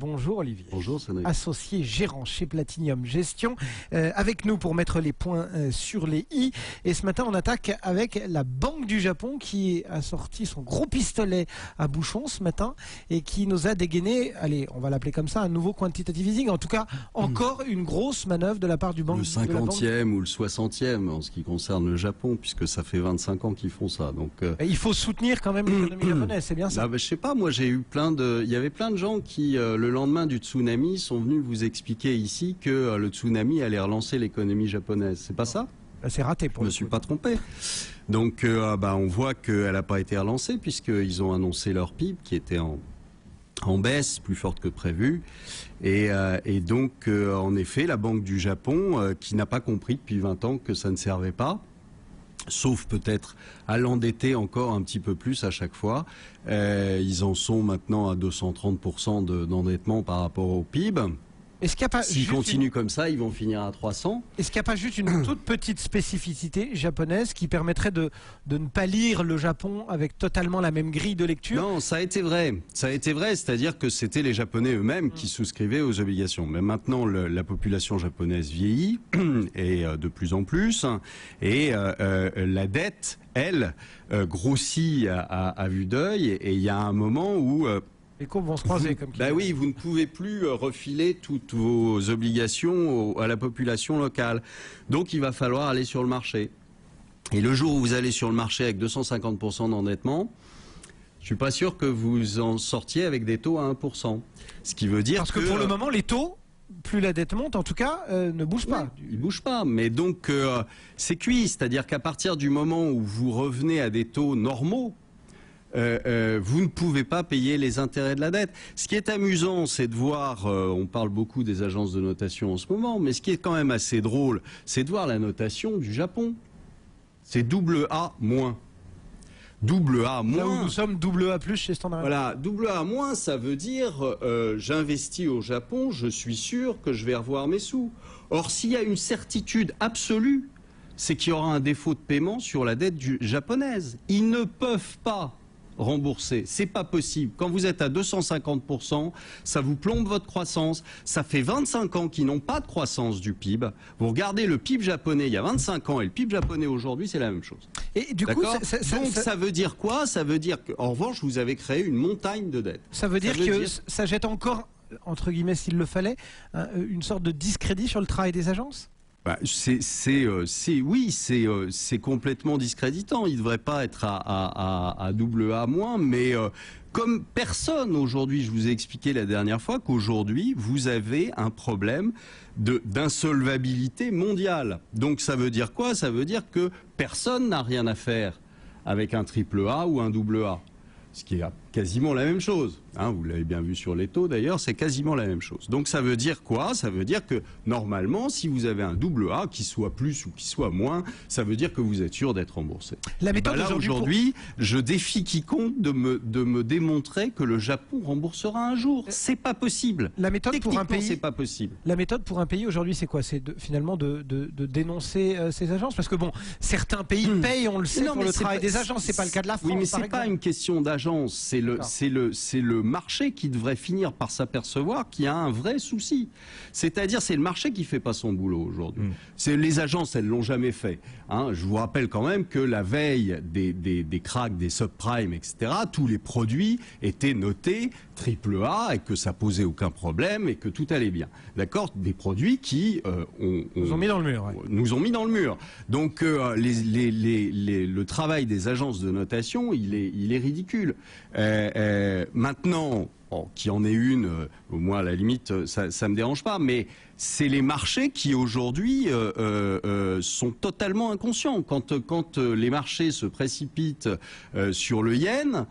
Bonjour Olivier. Bonjour Cédric. Associé gérant chez Platinium Gestion, avec nous pour mettre les points sur les i. Et ce matin, on attaque avec la Banque du Japon qui a sorti son gros pistolet à bouchon ce matin et qui nous a dégainé, allez, on va l'appeler comme ça, un nouveau quantitative easing. En tout cas, encore une grosse manœuvre de la part du banque. Le 50e ou le 60e en ce qui concerne le Japon, puisque ça fait 25 ans qu'ils font ça. Donc, il faut soutenir quand même l'économie japonaise, c'est bien ça? Je sais pas, moi j'ai eu il y avait plein de gens qui, le lendemain du tsunami, sont venus vous expliquer ici que le tsunami allait relancer l'économie japonaise. C'est pas ça? C'est raté pour Je me suis pas trompé. Donc on voit qu'elle n'a pas été relancée puisqu'ils ont annoncé leur PIB qui était en baisse, plus forte que prévu. Et donc, en effet, la Banque du Japon, qui n'a pas compris depuis 20 ans que ça ne servait pas, sauf peut-être à l'endetter encore un petit peu plus à chaque fois. Ils en sont maintenant à 230% d'endettement par rapport au PIB. S'ils continuent comme ça, ils vont finir à 300. Est-ce qu'il n'y a pas juste une toute petite spécificité japonaise qui permettrait de ne pas lire le Japon avec totalement la même grille de lecture? Non, ça a été vrai. Ça a été vrai, c'est-à-dire que c'était les Japonais eux-mêmes qui souscrivaient aux obligations. Mais maintenant, la population japonaise vieillit, et de plus en plus, et la dette, elle, grossit à vue d'œil, et il y a un moment où... les courbes vont se croiser. Oui, vous ne pouvez plus refiler toutes vos obligations à la population locale. Donc il va falloir aller sur le marché. Et le jour où vous allez sur le marché avec 250% d'endettement, je suis pas sûr que vous en sortiez avec des taux à 1%. Ce qui veut dire Parce que pour le moment, les taux, plus la dette monte, en tout cas, ne bougent pas. Ils bougent pas, mais donc c'est cuit. C'est-à-dire qu'à partir du moment où vous revenez à des taux normaux, vous ne pouvez pas payer les intérêts de la dette. Ce qui est amusant, c'est de voir, on parle beaucoup des agences de notation en ce moment, mais ce qui est quand même assez drôle, c'est de voir la notation du Japon. C'est AA-. AA-. Là où nous sommes AA+ chez Standard. Voilà, AA-, ça veut dire j'investis au Japon, je suis sûr que je vais revoir mes sous. Or, s'il y a une certitude absolue, c'est qu'il y aura un défaut de paiement sur la dette japonaise. Ils ne peuvent pas rembourser, c'est pas possible. Quand vous êtes à 250%, ça vous plombe votre croissance. Ça fait 25 ans qu'ils n'ont pas de croissance du PIB. Vous regardez le PIB japonais il y a 25 ans et le PIB japonais aujourd'hui, c'est la même chose. Et du coup, ça veut dire quoi? Ça veut dire qu'en revanche, vous avez créé une montagne de dettes. Ça veut dire ça jette encore, entre guillemets, s'il le fallait, une sorte de discrédit sur le travail des agences? C'est complètement discréditant. Il ne devrait pas être à AA-, mais comme personne aujourd'hui, je vous ai expliqué la dernière fois qu'aujourd'hui, vous avez un problème d'insolvabilité mondiale. Donc ça veut dire quoi? Ça veut dire que personne n'a rien à faire avec un AAA ou un AA. Ce qui est quasiment la même chose. Vous l'avez bien vu sur les taux d'ailleurs, c'est quasiment la même chose. Donc ça veut dire quoi? Ça veut dire que normalement, si vous avez un AA, qui soit plus ou qui soit moins, ça veut dire que vous êtes sûr d'être remboursé. La méthode aujourd'hui, je défie quiconque de me démontrer que le Japon remboursera un jour. C'est pas possible. La méthode pour un pays, c'est pas possible. La méthode pour un pays aujourd'hui, c'est quoi? C'est finalement de dénoncer ces agences, parce que bon, certains pays payent, on le sait, pour le travail des agences. C'est pas le cas de la France. Oui, mais c'est pas une question d'agence. C'est le marché qui devrait finir par s'apercevoir qu'il y a un vrai souci. C'est-à-dire, c'est le marché qui fait pas son boulot aujourd'hui. Les agences, elles l'ont jamais fait. Je vous rappelle quand même que la veille des cracks, des subprimes, etc., tous les produits étaient notés AAA et que ça posait aucun problème et que tout allait bien. D'accord? Des produits qui nous ont mis dans le mur. Ouais. Nous ont mis dans le mur. Donc le travail des agences de notation, il est ridicule. Maintenant, qu'il y en ait une, au moins à la limite, ça me dérange pas, mais c'est les marchés qui aujourd'hui sont totalement inconscients. Quand les marchés se précipitent sur le yen,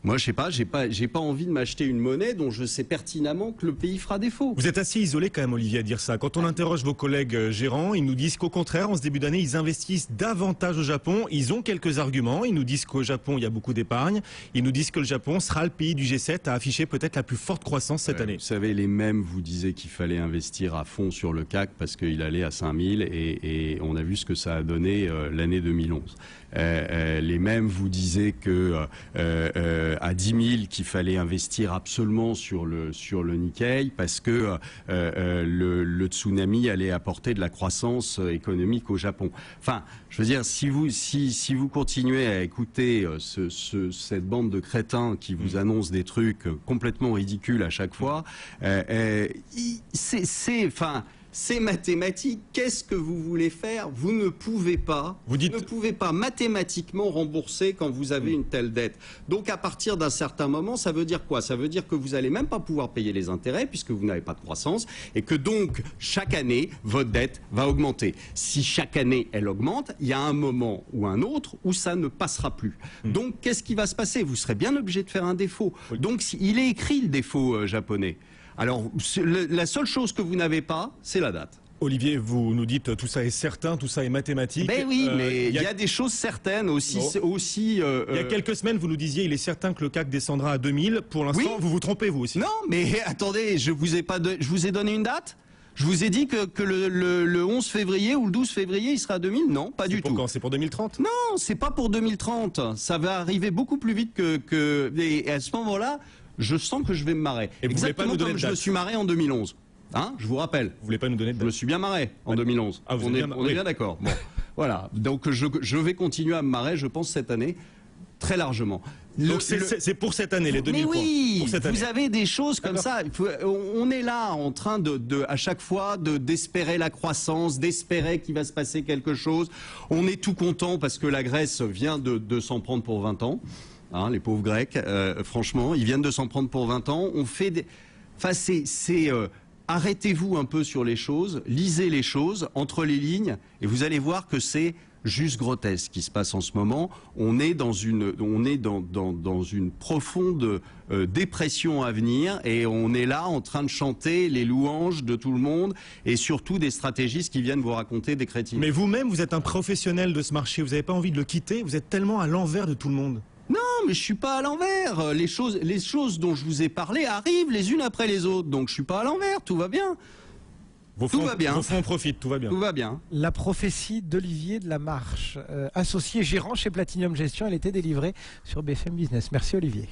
moi, je sais pas, j'ai pas envie de m'acheter une monnaie dont je sais pertinemment que le pays fera défaut. Vous êtes assez isolé quand même, Olivier, à dire ça. Quand on interroge vos collègues gérants, ils nous disent qu'au contraire, en ce début d'année, ils investissent davantage au Japon. Ils ont quelques arguments. Ils nous disent qu'au Japon, il y a beaucoup d'épargne. Ils nous disent que le Japon sera le pays du G7 à afficher peut-être la plus forte croissance cette année. Vous savez, les mêmes vous disaient qu'il fallait investir à fond sur le CAC parce qu'il allait à 5000 et on a vu ce que ça a donné l'année 2011. Les mêmes vous disaient que à 10 000 qu'il fallait investir absolument sur le Nikkei parce que le tsunami allait apporter de la croissance économique au Japon. Enfin, je veux dire, si vous continuez à écouter cette bande de crétins qui vous annonce des trucs complètement ridicules à chaque fois, c'est mathématique. Qu'est-ce que vous voulez faire? Vous ne pouvez pas, ne pouvez pas mathématiquement rembourser quand vous avez une telle dette. Donc à partir d'un certain moment, ça veut dire quoi? Ça veut dire que vous n'allez même pas pouvoir payer les intérêts puisque vous n'avez pas de croissance et que donc chaque année, votre dette va augmenter. Si chaque année elle augmente, il y a un moment ou un autre où ça ne passera plus. Donc qu'est-ce qui va se passer? Vous serez bien obligé de faire un défaut. Donc il est écrit le défaut japonais. Alors, la seule chose que vous n'avez pas, c'est la date. Olivier, vous nous dites tout ça est certain, tout ça est mathématique. Ben oui, mais il y a des choses certaines aussi. Il y a quelques semaines, vous nous disiez il est certain que le CAC descendra à 2000. Pour l'instant, vous vous trompez vous aussi. Non, mais attendez, je vous ai donné une date. Je vous ai dit que le 11 février ou le 12 février, il sera à 2000. Non, pas du tout. Quand? C'est pour 2030? Non, c'est pas pour 2030. Ça va arriver beaucoup plus vite et à ce moment-là, je sens que je vais me marrer. Et vous exactement voulez pas nous donner comme je me suis marré en 2011. Hein, je vous rappelle. Vous voulez pas nous donner de date? Je me suis bien marré en 2011. Ah, on est bien d'accord. Bon, voilà. Donc je vais continuer à me marrer, je pense, cette année, très largement. Donc c'est pour cette année, les 2000 points. Mais oui, pour cette année. Vous avez des choses comme ça. On est là en train à chaque fois d'espérer la croissance, d'espérer qu'il va se passer quelque chose. On est tout content parce que la Grèce vient de s'en prendre pour 20 ans. Hein, les pauvres Grecs, franchement, ils viennent de s'en prendre pour 20 ans. On fait des... Enfin, arrêtez-vous un peu sur les choses, lisez les choses entre les lignes, et vous allez voir que c'est juste grotesque ce qui se passe en ce moment. On est dans une profonde dépression à venir, et on est là en train de chanter les louanges de tout le monde, et surtout des stratégistes qui viennent vous raconter des crétines. Mais vous-même, vous êtes un professionnel de ce marché, vous n'avez pas envie de le quitter, vous êtes tellement à l'envers de tout le monde. Non, mais je suis pas à l'envers. Les choses dont je vous ai parlé arrivent les unes après les autres. Donc je suis pas à l'envers. Tout va bien. Tout va bien. Vos fonds en profitent. Tout va bien. Tout va bien. La prophétie d'Olivier de la Marche, associé gérant chez Platinum Gestion, elle était délivrée sur BFM Business. Merci Olivier.